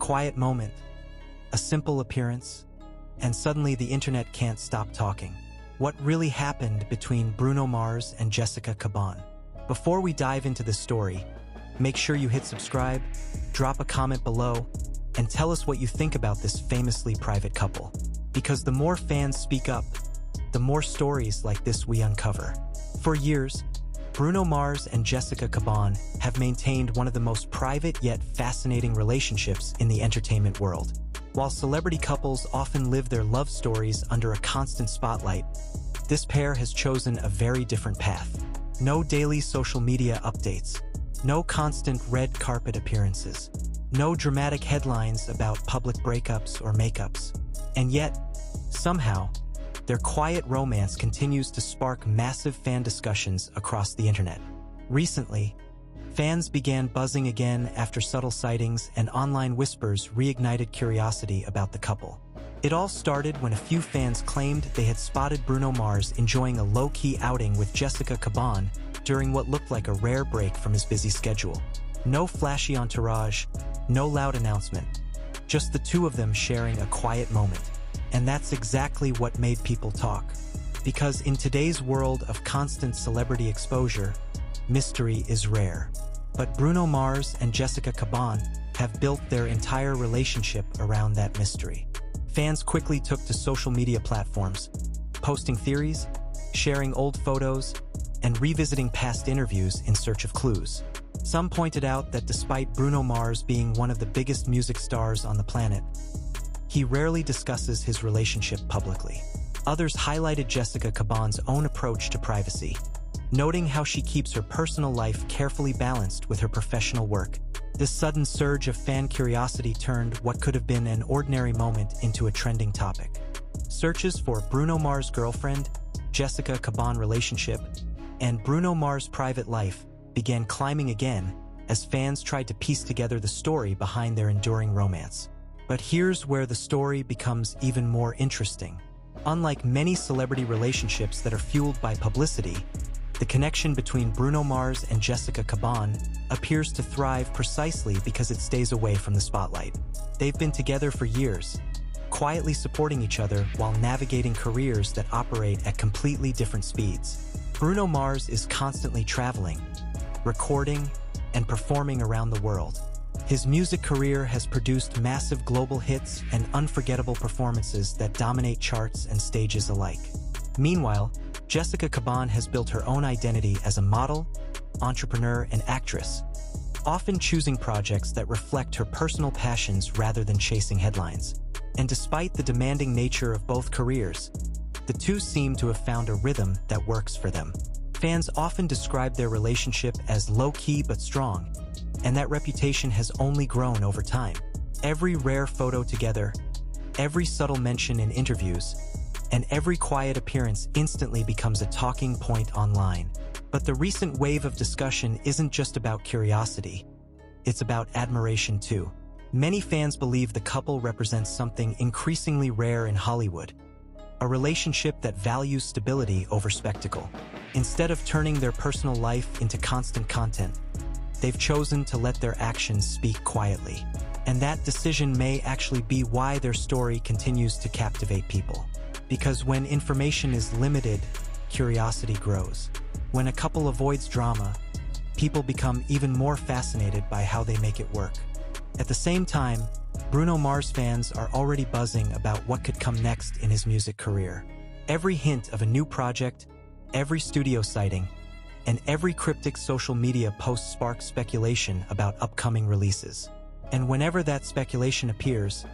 quiet moment, a simple appearance, and suddenly the internet can't stop talking. What really happened between Bruno Mars and Jessica Caban? Before we dive into the story, make sure you hit subscribe, drop a comment below, and tell us what you think about this famously private couple. Because the more fans speak up, the more stories like this we uncover. For years, Bruno Mars and Jessica Caban have maintained one of the most private yet fascinating relationships in the entertainment world. While celebrity couples often live their love stories under a constant spotlight, this pair has chosen a very different path. No daily social media updates, no constant red carpet appearances, no dramatic headlines about public breakups or makeups. And yet, somehow, their quiet romance continues to spark massive fan discussions across the internet. Recently, fans began buzzing again after subtle sightings and online whispers reignited curiosity about the couple. It all started when a few fans claimed they had spotted Bruno Mars enjoying a low-key outing with Jessica Caban during what looked like a rare break from his busy schedule. No flashy entourage, no loud announcement, just the two of them sharing a quiet moment. And that's exactly what made people talk. Because in today's world of constant celebrity exposure, mystery is rare. But Bruno Mars and Jessica Caban have built their entire relationship around that mystery. Fans quickly took to social media platforms, posting theories, sharing old photos, and revisiting past interviews in search of clues. Some pointed out that despite Bruno Mars being one of the biggest music stars on the planet, he rarely discusses his relationship publicly. Others highlighted Jessica Caban's own approach to privacy, noting how she keeps her personal life carefully balanced with her professional work. This sudden surge of fan curiosity turned what could have been an ordinary moment into a trending topic. Searches for Bruno Mars girlfriend, Jessica Caban relationship, and Bruno Mars private life began climbing again as fans tried to piece together the story behind their enduring romance. But here's where the story becomes even more interesting. Unlike many celebrity relationships that are fueled by publicity, the connection between Bruno Mars and Jessica Caban appears to thrive precisely because it stays away from the spotlight. They've been together for years, quietly supporting each other while navigating careers that operate at completely different speeds. Bruno Mars is constantly traveling, recording, and performing around the world. His music career has produced massive global hits and unforgettable performances that dominate charts and stages alike. Meanwhile, Jessica Caban has built her own identity as a model, entrepreneur, and actress, often choosing projects that reflect her personal passions rather than chasing headlines. And despite the demanding nature of both careers, the two seem to have found a rhythm that works for them. Fans often describe their relationship as low-key but strong, and that reputation has only grown over time. Every rare photo together, every subtle mention in interviews, and every quiet appearance instantly becomes a talking point online. But the recent wave of discussion isn't just about curiosity, it's about admiration too. Many fans believe the couple represents something increasingly rare in Hollywood, a relationship that values stability over spectacle. Instead of turning their personal life into constant content, they've chosen to let their actions speak quietly. And that decision may actually be why their story continues to captivate people. Because when information is limited, curiosity grows. When a couple avoids drama, people become even more fascinated by how they make it work. At the same time, Bruno Mars fans are already buzzing about what could come next in his music career. Every hint of a new project, every studio sighting, and every cryptic social media post sparks speculation about upcoming releases. And whenever that speculation appears,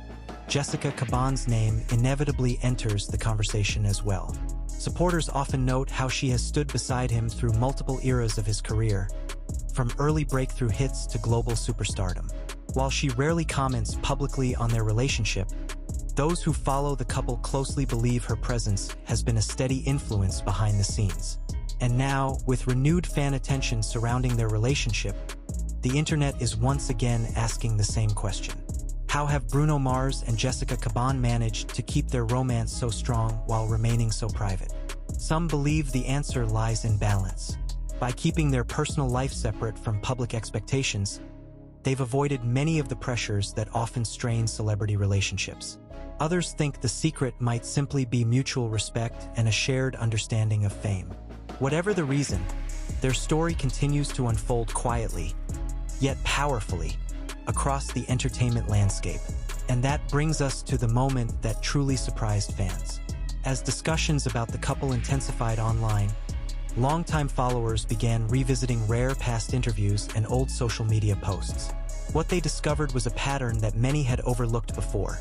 Jessica Caban's name inevitably enters the conversation as well. Supporters often note how she has stood beside him through multiple eras of his career, from early breakthrough hits to global superstardom. While she rarely comments publicly on their relationship, those who follow the couple closely believe her presence has been a steady influence behind the scenes. And now, with renewed fan attention surrounding their relationship, the internet is once again asking the same question. How have Bruno Mars and Jessica Caban managed to keep their romance so strong while remaining so private? Some believe the answer lies in balance. By keeping their personal life separate from public expectations, they've avoided many of the pressures that often strain celebrity relationships. Others think the secret might simply be mutual respect and a shared understanding of fame. Whatever the reason, their story continues to unfold quietly, yet powerfully, across the entertainment landscape. And that brings us to the moment that truly surprised fans. As discussions about the couple intensified online, longtime followers began revisiting rare past interviews and old social media posts. What they discovered was a pattern that many had overlooked before.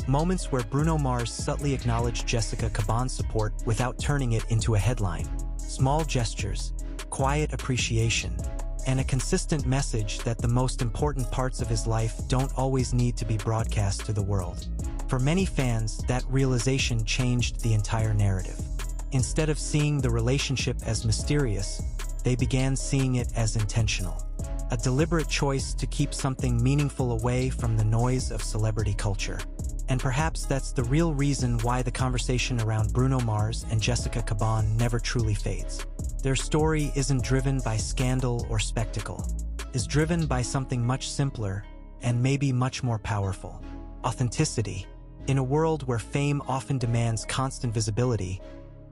Moments where Bruno Mars subtly acknowledged Jessica Caban's support without turning it into a headline. Small gestures, quiet appreciation, and a consistent message that the most important parts of his life don't always need to be broadcast to the world. For many fans, that realization changed the entire narrative. Instead of seeing the relationship as mysterious, they began seeing it as intentional. A deliberate choice to keep something meaningful away from the noise of celebrity culture. And perhaps that's the real reason why the conversation around Bruno Mars and Jessica Caban never truly fades. Their story isn't driven by scandal or spectacle. It's driven by something much simpler and maybe much more powerful. Authenticity. In a world where fame often demands constant visibility,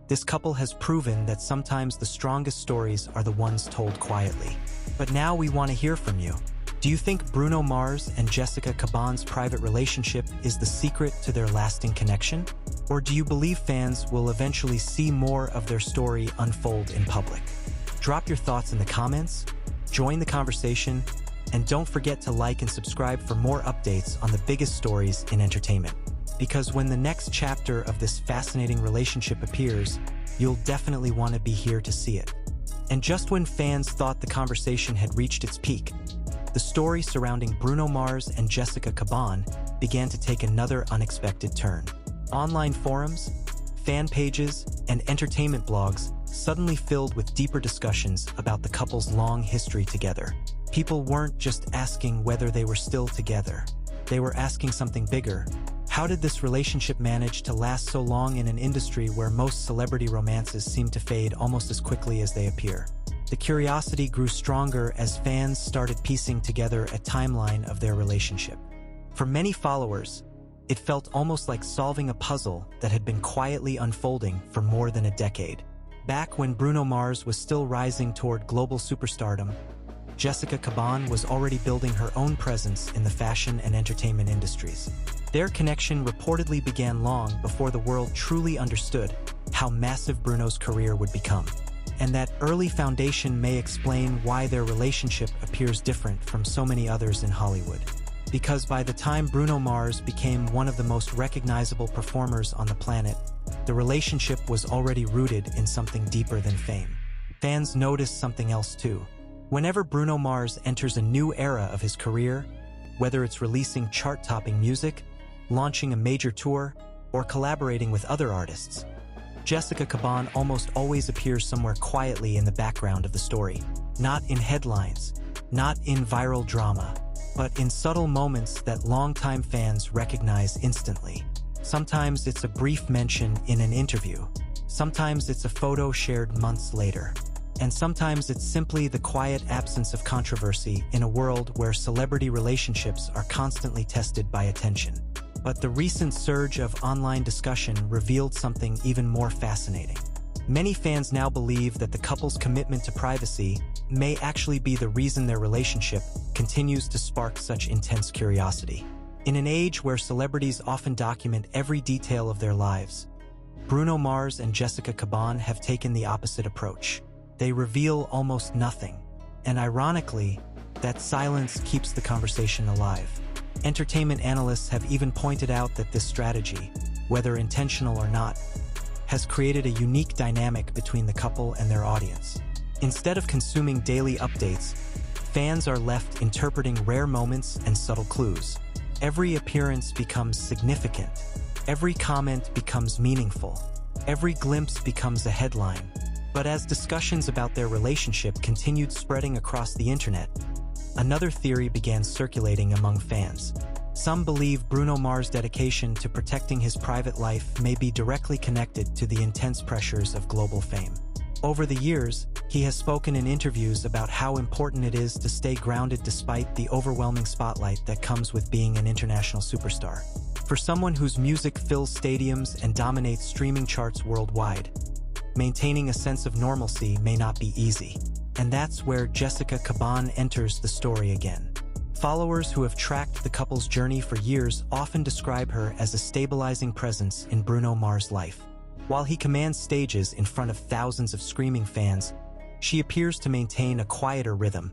this couple has proven that sometimes the strongest stories are the ones told quietly. But now we want to hear from you. Do you think Bruno Mars and Jessica Caban's private relationship is the secret to their lasting connection? Or do you believe fans will eventually see more of their story unfold in public? Drop your thoughts in the comments, join the conversation, and don't forget to like and subscribe for more updates on the biggest stories in entertainment. Because when the next chapter of this fascinating relationship appears, you'll definitely want to be here to see it. And just when fans thought the conversation had reached its peak, the story surrounding Bruno Mars and Jessica Caban began to take another unexpected turn. Online forums, fan pages, and entertainment blogs suddenly filled with deeper discussions about the couple's long history together. People weren't just asking whether they were still together. They were asking something bigger. How did this relationship manage to last so long in an industry where most celebrity romances seem to fade almost as quickly as they appear? The curiosity grew stronger as fans started piecing together a timeline of their relationship. For many followers, it felt almost like solving a puzzle that had been quietly unfolding for more than a decade. Back when Bruno Mars was still rising toward global superstardom, Jessica Caban was already building her own presence in the fashion and entertainment industries. Their connection reportedly began long before the world truly understood how massive Bruno's career would become. And that early foundation may explain why their relationship appears different from so many others in Hollywood. Because by the time Bruno Mars became one of the most recognizable performers on the planet, the relationship was already rooted in something deeper than fame. Fans noticed something else too. Whenever Bruno Mars enters a new era of his career, whether it's releasing chart-topping music, launching a major tour, or collaborating with other artists, Jessica Caban almost always appears somewhere quietly in the background of the story. Not in headlines, not in viral drama, but in subtle moments that longtime fans recognize instantly. Sometimes it's a brief mention in an interview, sometimes it's a photo shared months later, and sometimes it's simply the quiet absence of controversy in a world where celebrity relationships are constantly tested by attention. But the recent surge of online discussion revealed something even more fascinating. Many fans now believe that the couple's commitment to privacy may actually be the reason their relationship continues to spark such intense curiosity. In an age where celebrities often document every detail of their lives, Bruno Mars and Jessica Caban have taken the opposite approach. They reveal almost nothing, and ironically, that silence keeps the conversation alive. Entertainment analysts have even pointed out that this strategy, whether intentional or not, has created a unique dynamic between the couple and their audience. Instead of consuming daily updates, fans are left interpreting rare moments and subtle clues. Every appearance becomes significant. Every comment becomes meaningful. Every glimpse becomes a headline. But as discussions about their relationship continued spreading across the internet, another theory began circulating among fans. Some believe Bruno Mars' dedication to protecting his private life may be directly connected to the intense pressures of global fame. Over the years, he has spoken in interviews about how important it is to stay grounded despite the overwhelming spotlight that comes with being an international superstar. For someone whose music fills stadiums and dominates streaming charts worldwide, maintaining a sense of normalcy may not be easy. And that's where Jessica Caban enters the story again. Followers who have tracked the couple's journey for years often describe her as a stabilizing presence in Bruno Mars' life. While he commands stages in front of thousands of screaming fans, she appears to maintain a quieter rhythm,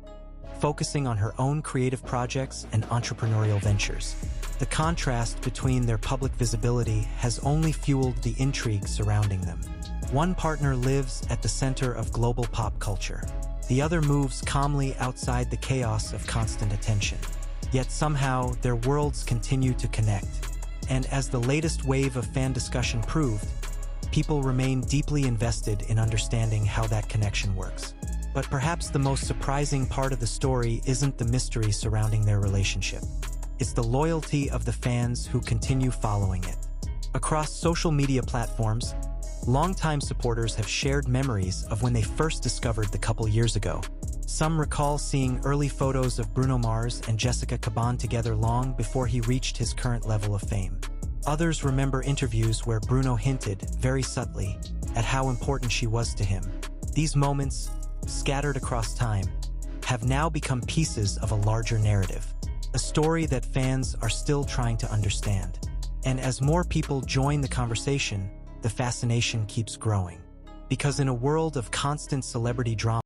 focusing on her own creative projects and entrepreneurial ventures. The contrast between their public visibility has only fueled the intrigue surrounding them. One partner lives at the center of global pop culture. The other moves calmly outside the chaos of constant attention. Yet somehow, their worlds continue to connect. And as the latest wave of fan discussion proved, people remain deeply invested in understanding how that connection works. But perhaps the most surprising part of the story isn't the mystery surrounding their relationship. It's the loyalty of the fans who continue following it. Across social media platforms, longtime supporters have shared memories of when they first discovered the couple years ago. Some recall seeing early photos of Bruno Mars and Jessica Caban together long before he reached his current level of fame. Others remember interviews where Bruno hinted, very subtly, at how important she was to him. These moments, scattered across time, have now become pieces of a larger narrative, a story that fans are still trying to understand. And as more people join the conversation, the fascination keeps growing. Because in a world of constant celebrity drama,